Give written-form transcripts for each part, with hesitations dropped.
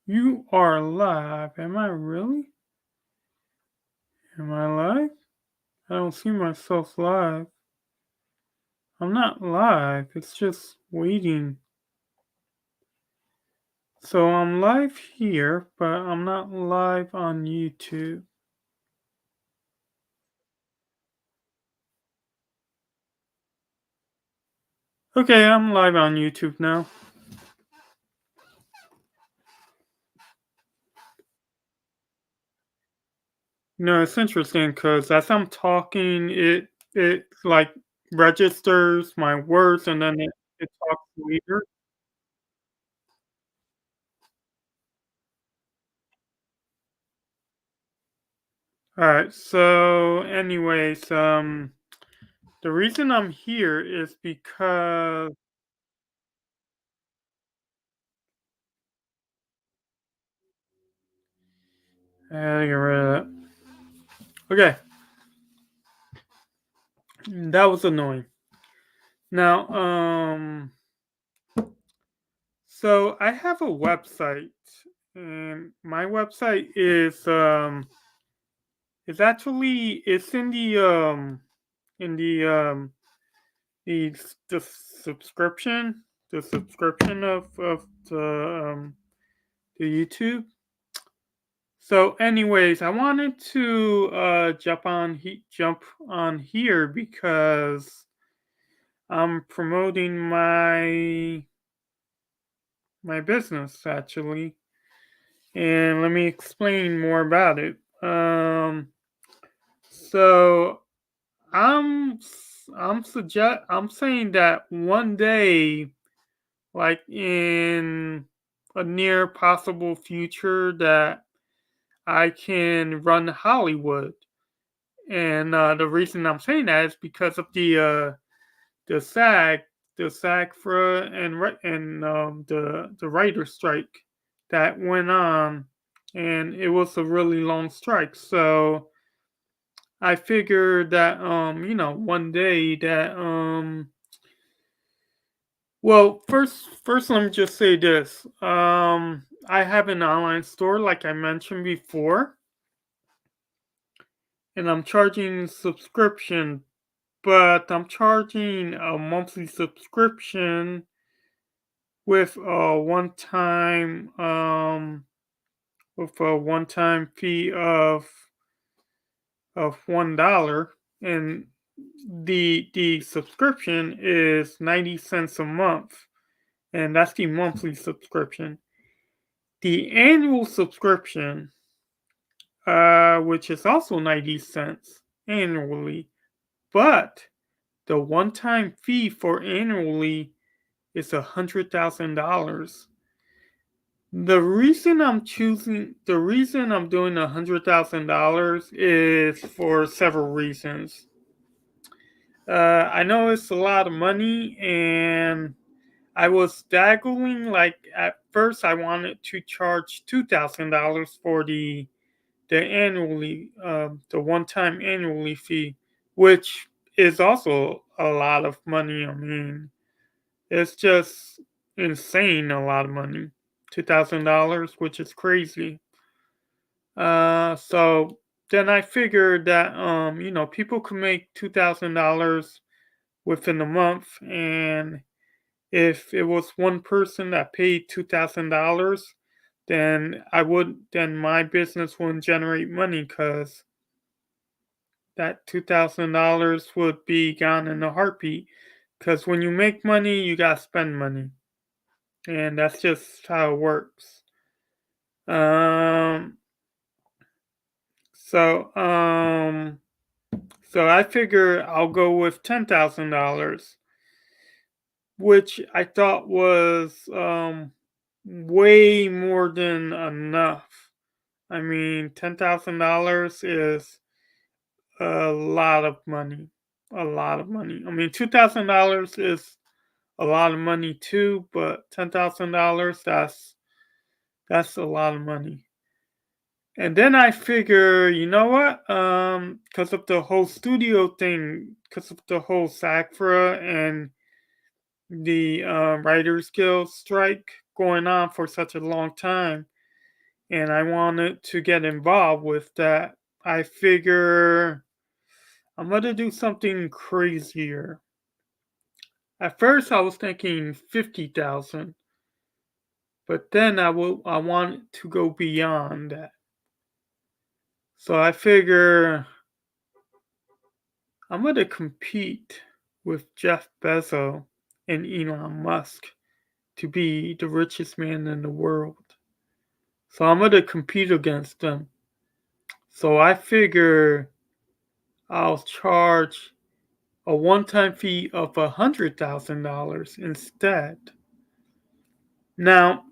You are live. Am I really? Am I live? I don't see myself live. I'm not live. It's just waiting. So I'm live here, but I'm not live on YouTube. Okay, I'm live on YouTube now. It's interesting because as I'm talking, it like registers my words and then it talks later. All right. So, anyways, the reason I'm here is because get rid of that. Okay, that was annoying. Now, so I have a website, and my website is actually it's in the subscription of the YouTube. So, anyways, I wanted to jump on here because I'm promoting my business actually, and let me explain more about it. So I'm saying that one day, like in a near possible future, that I can run Hollywood. And the reason I'm saying that is because of the SAG, the SAG-AFRA and the writer strike that went on, and it was a really long strike. So I figured that one day that well, first let me just say this. I have an online store like I mentioned before, and I'm charging subscription, but I'm charging a monthly subscription with a one-time fee of $1, and the subscription is 90 cents a month, and that's the monthly subscription. The annual subscription, which is also 90 cents annually, but the one-time fee for annually is $100,000. The reason I'm doing $100,000 is for several reasons. I know it's a lot of money, and I was staggering. Like at first, I wanted to charge $2,000 for the one time annually fee, which is also a lot of money. I mean, it's just insane, a lot of money. $2,000, which is crazy. So then I figured that people can make $2,000 within a month, and if it was one person that paid $2,000, then my business wouldn't generate money because that $2,000 would be gone in a heartbeat. Because when you make money, you gotta spend money, and that's just how it works. Um, so um, so I figure I'll go with $10,000, which I thought was way more than enough. I mean, $10,000 is a lot of money. A lot of money. I mean, $2,000 is a lot of money too, but $10,000, that's a lot of money. And then I figure, you know what? Because of the whole studio thing, because of the whole SAG-AFRA and the Writers Guild strike going on for such a long time, and I wanted to get involved with that, I figure I'm gonna do something crazier. At first, I was thinking 50,000, but then I want to go beyond that. So I figure I'm gonna compete with Jeff Bezos and Elon Musk to be the richest man in the world. So I'm gonna compete against them. So I figure I'll charge a one-time fee of $100,000 instead. Now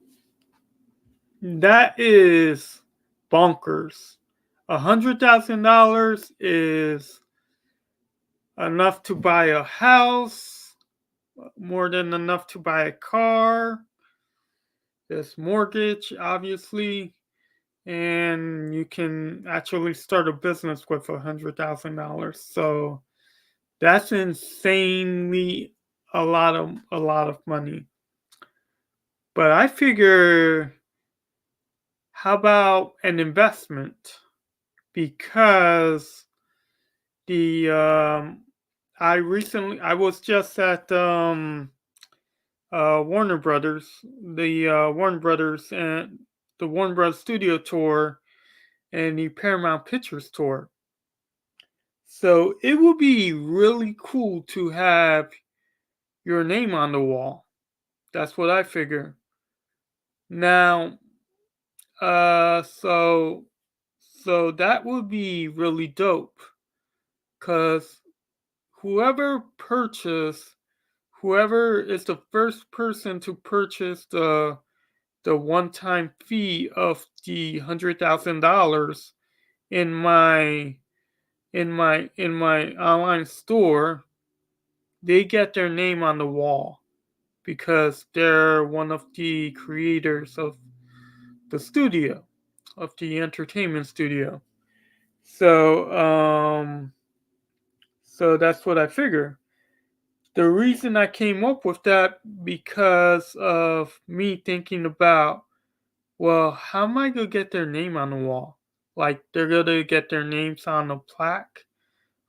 that is bonkers. $100,000 is enough to buy a house, more than enough to buy a car. There's mortgage, obviously, and you can actually start a business with $100,000. So that's insanely a lot of money. But I figure, how about an investment? Because the I was just at Warner Brothers, the Warner Brothers Studio Tour and the Paramount Pictures Tour. So it would be really cool to have your name on the wall. That's what I figure. Now, uh, so so that would be really dope, cause whoever purchase, whoever is the first person to purchase the one time fee of the $100,000 in my online store, they get their name on the wall because they're one of the creators of the studio, of the entertainment studio. So so that's what I figure. The reason I came up with that, because of me thinking about, well, how am I gonna get their name on the wall? Like, they're gonna get their names on a plaque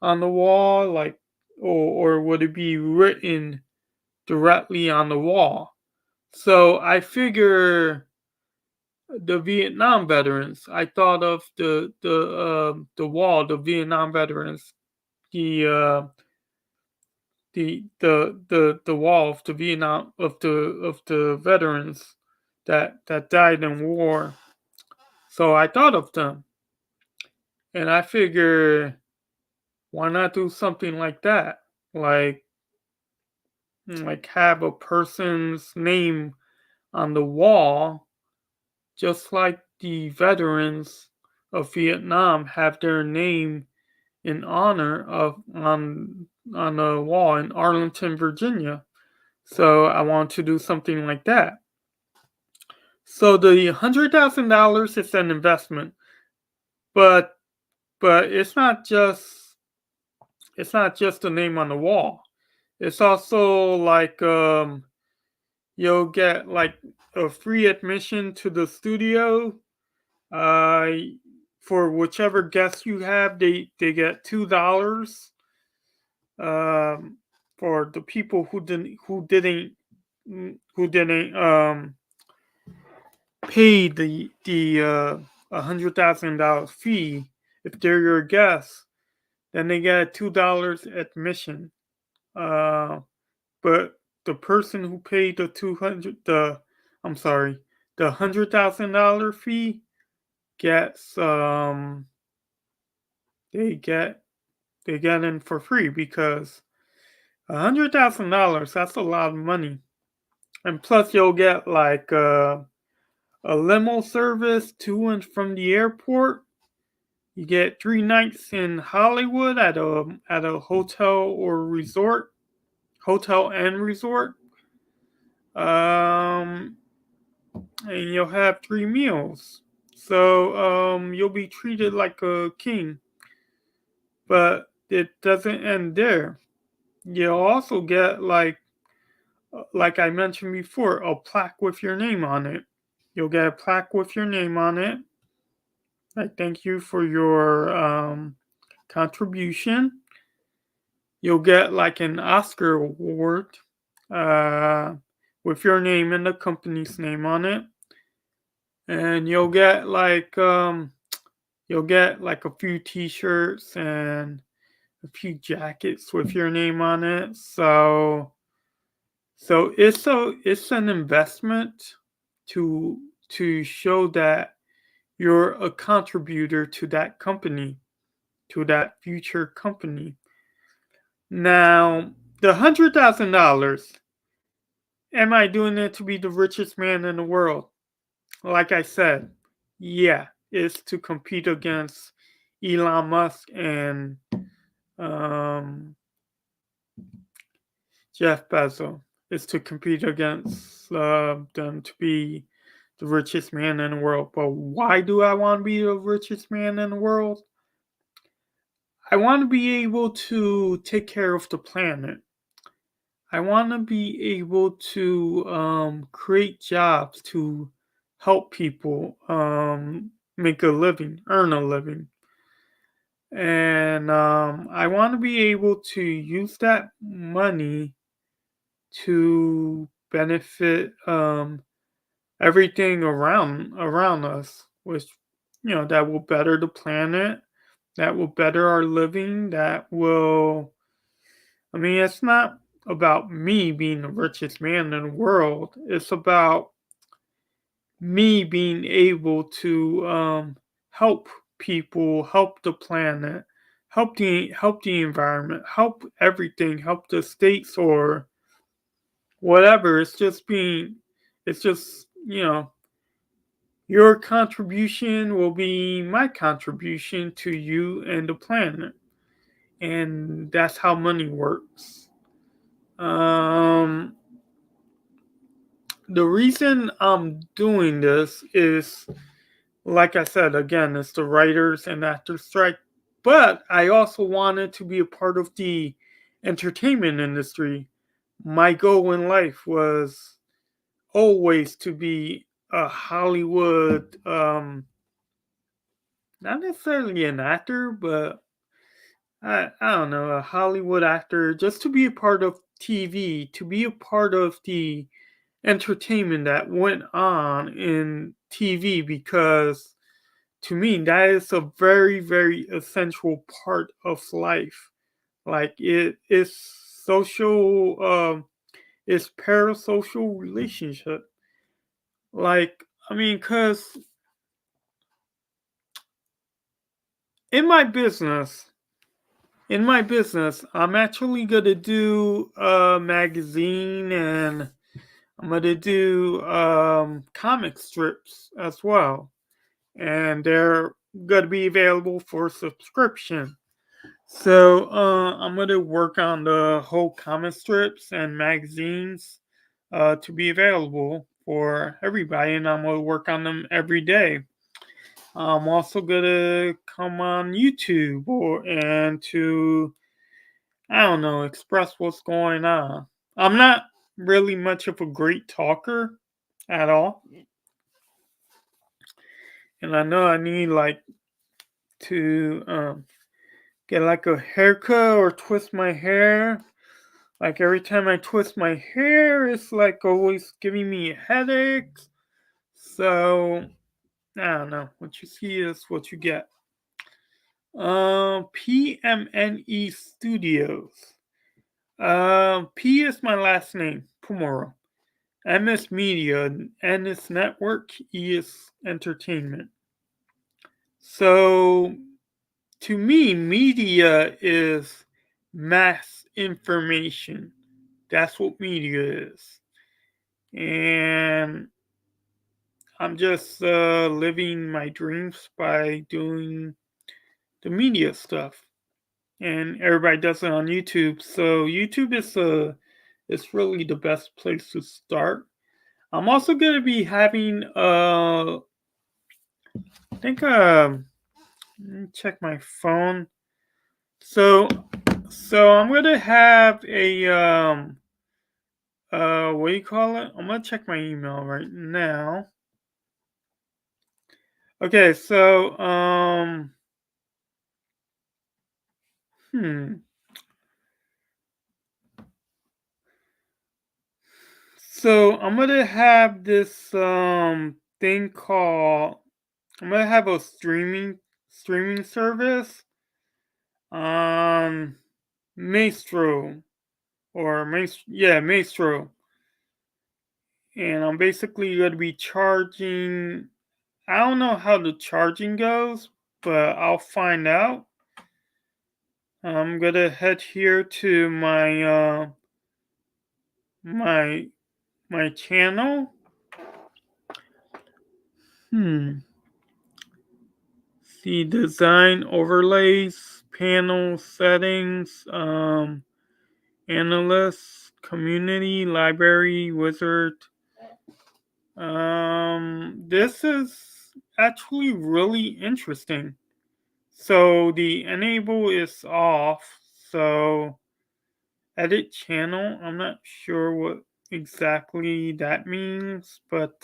on the wall, like, or would it be written directly on the wall? So I figure the Vietnam veterans. I thought of the wall, the Vietnam veterans, the the wall of the Vietnam of the veterans that died in war. So I thought of them, and I figure, why not do something like that? Like have a person's name on the wall, just like the veterans of Vietnam have their name in honor of on a wall in Arlington, Virginia. So I want to do something like that. So the $100,000 is an investment, but it's not just the name on the wall. It's also like you'll get like a free admission to the studio. Uh, for whichever guest you have, they get $2. Um, for the people who didn't pay the $100,000 fee, if they're your guest, then they get a $2 admission. Uh, but the person who paid the 200 the I'm sorry, the $100,000 fee gets they get they get in for free, because $100,000, that's a lot of money. And plus you'll get like a limo service to and from the airport. You get 3 nights in Hollywood at a hotel and resort. Um, and you'll have 3 meals. So you'll be treated like a king. But it doesn't end there. You'll also get, like I mentioned before, a plaque with your name on it. You'll get a plaque with your name on it. I thank you for your contribution. You'll get like an Oscar award uh, with your name and the company's name on it, and you'll get like a few T-shirts and a few jackets with your name on it. So it's an investment to show that you're a contributor to that company, to that future company. Now, the $100,000, am I doing it to be the richest man in the world? Like I said, yeah, it's to compete against Elon Musk and um, Jeff Bezos. It's to compete against them to be the richest man in the world. But why do I want to be the richest man in the world? I want to be able to take care of the planet. I want to be able to create jobs to help people make a living, earn a living. And I want to be able to use that money to benefit everything around us, which that will better the planet, that will better our living, that will. I mean, it's not about me being the richest man in the world. It's about me being able to help people, help the planet, help the environment, help everything, help the states or whatever. It's just your contribution will be my contribution to you and the planet, and that's how money works. Um, the reason I'm doing this is, like I said, again, it's the writers and actors strike. But I also wanted to be a part of the entertainment industry. My goal in life was always to be a Hollywood, not necessarily an actor, but I don't know, a Hollywood actor, just to be a part of TV, to be a part of the entertainment that went on in TV, because to me that is a very, very essential part of life. Like it is social, it's parasocial relationship. Like, I mean, because in my business, I'm actually gonna do a magazine, and I'm gonna do comic strips as well, and they're gonna be available for subscription. So I'm gonna work on the whole comic strips and magazines to be available for everybody, and I'm gonna work on them every day. I'm also gonna come on YouTube and to, I don't know, express what's going on. I'm not really much of a great talker at all, and I know I need like to get like a haircut or twist my hair. Like every time I twist my hair, it's like always giving me headaches. So I don't know. What you see is what you get. PMNE Studios. P is my last name, Pomoro. M is media, N is network, E is entertainment. So to me, media is mass information. That's what media is. And I'm just living my dreams by doing the media stuff. And everybody does it on YouTube. So YouTube is really the best place to start. I'm also gonna be having I think let me check my phone. So I'm gonna have a what do you call it? I'm gonna check my email right now. Okay, so hmm. So I'm gonna have this thing called I'm gonna have a streaming service on Maestro Maestro, and I'm basically gonna be charging. I don't know how the charging goes, but I'll find out. I'm gonna head here to my my channel. Hmm. See design overlays, panel settings, analyst, community, library, wizard. This is actually really interesting. So the enable is off. So edit channel. I'm not sure what exactly that means, but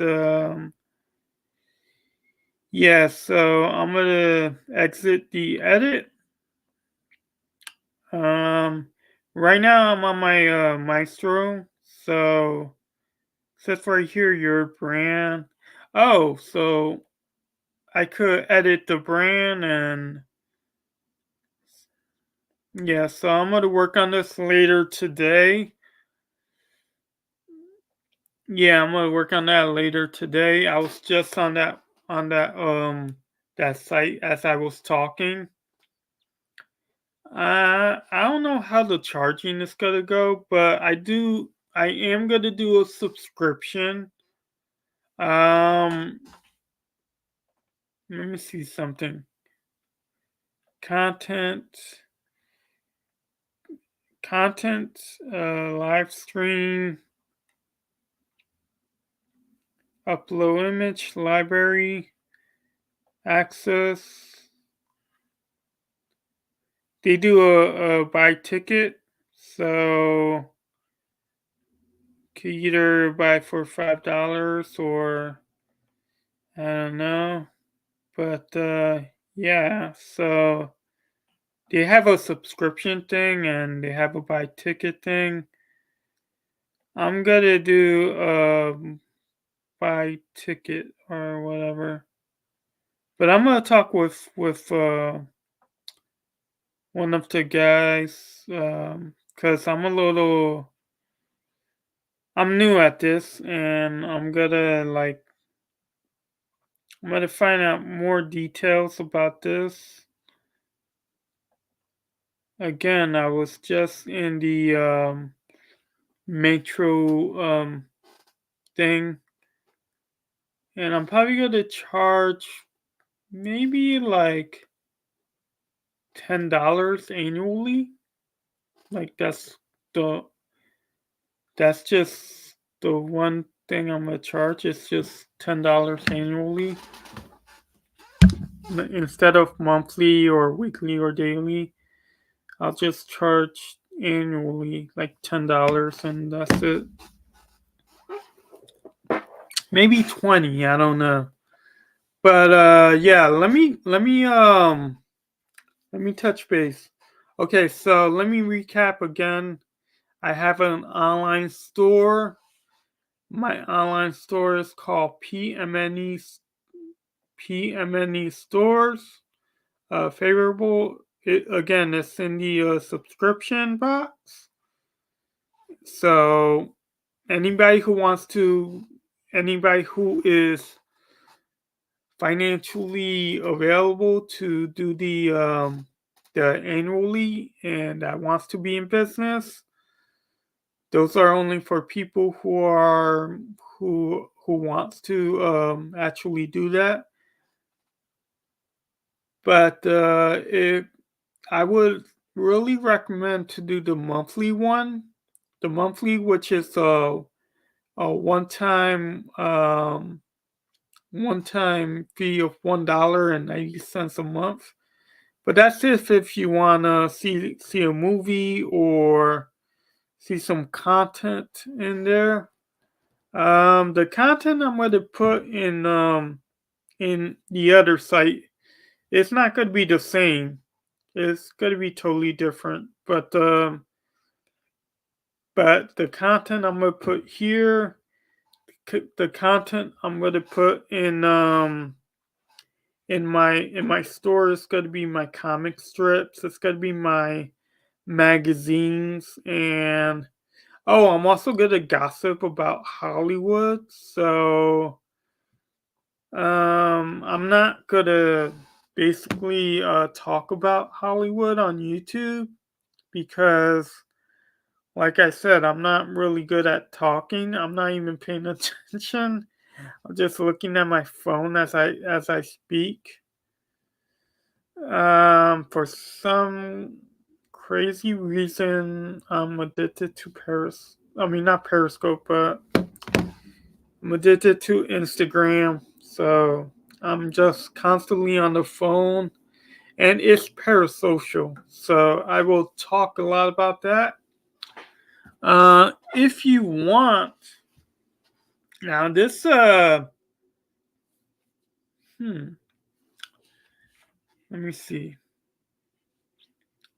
yeah. So I'm gonna exit the edit. Um, right now I'm on my Maestro. So it says right here your brand. Oh, so I could edit the brand and yeah, so I'm gonna work on this later today. Yeah, I'm gonna work on that later today. I was just on that site as I was talking. I don't know how the charging is gonna go, but I am gonna do a subscription. Um let me see something. Content live stream, upload image, library, access. They do a buy ticket, so could either buy for $5 or I don't know. But yeah, so they have a subscription thing and they have a buy ticket thing. I'm gonna do a buy ticket or whatever. But I'm gonna talk with one of the guys because I'm new at this and I'm gonna find out more details about this. Again, I was just in the metro thing, and I'm probably gonna charge maybe like $10 annually. Like the that's just the one thing I'm gonna charge. It's just $10 annually instead of monthly or weekly or daily. I'll just charge annually like $10 and that's it. Maybe 20, I don't know. But yeah, let me touch base. Okay, so let me recap again. I have an online store. My online store is called PMNE Stores. Favorable. Again, it's in the subscription box. So anybody who wants to, anybody who is financially available to do the annually and that wants to be in business, those are only for people who wants to actually do that. But I would really recommend to do the monthly one, the monthly, which is a one time fee of $1.90 a month. But that's if you wanna see a movie or see some content in there. The content I'm going to put in in the other site, it's not going to be the same. It's going to be totally different. But the content I'm going to put here, the content I'm going to put in my store is going to be my comic strips. It's going to be my magazines, and oh, I'm also going to gossip about Hollywood. So I'm not going to basically talk about Hollywood on YouTube because, like I said, I'm not really good at talking. I'm not even paying attention. I'm just looking at my phone as I speak. For some crazy reason, I'm addicted to Paris. I mean, not Periscope, but I'm addicted to Instagram. So I'm just constantly on the phone, and it's parasocial. So I will talk a lot about that. If you want, now this let me see.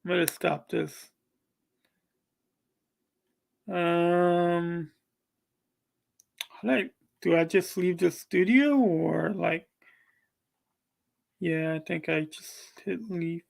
I'm gonna stop this. Um, like, do I just leave the studio or like? Yeah, I think I just hit leave.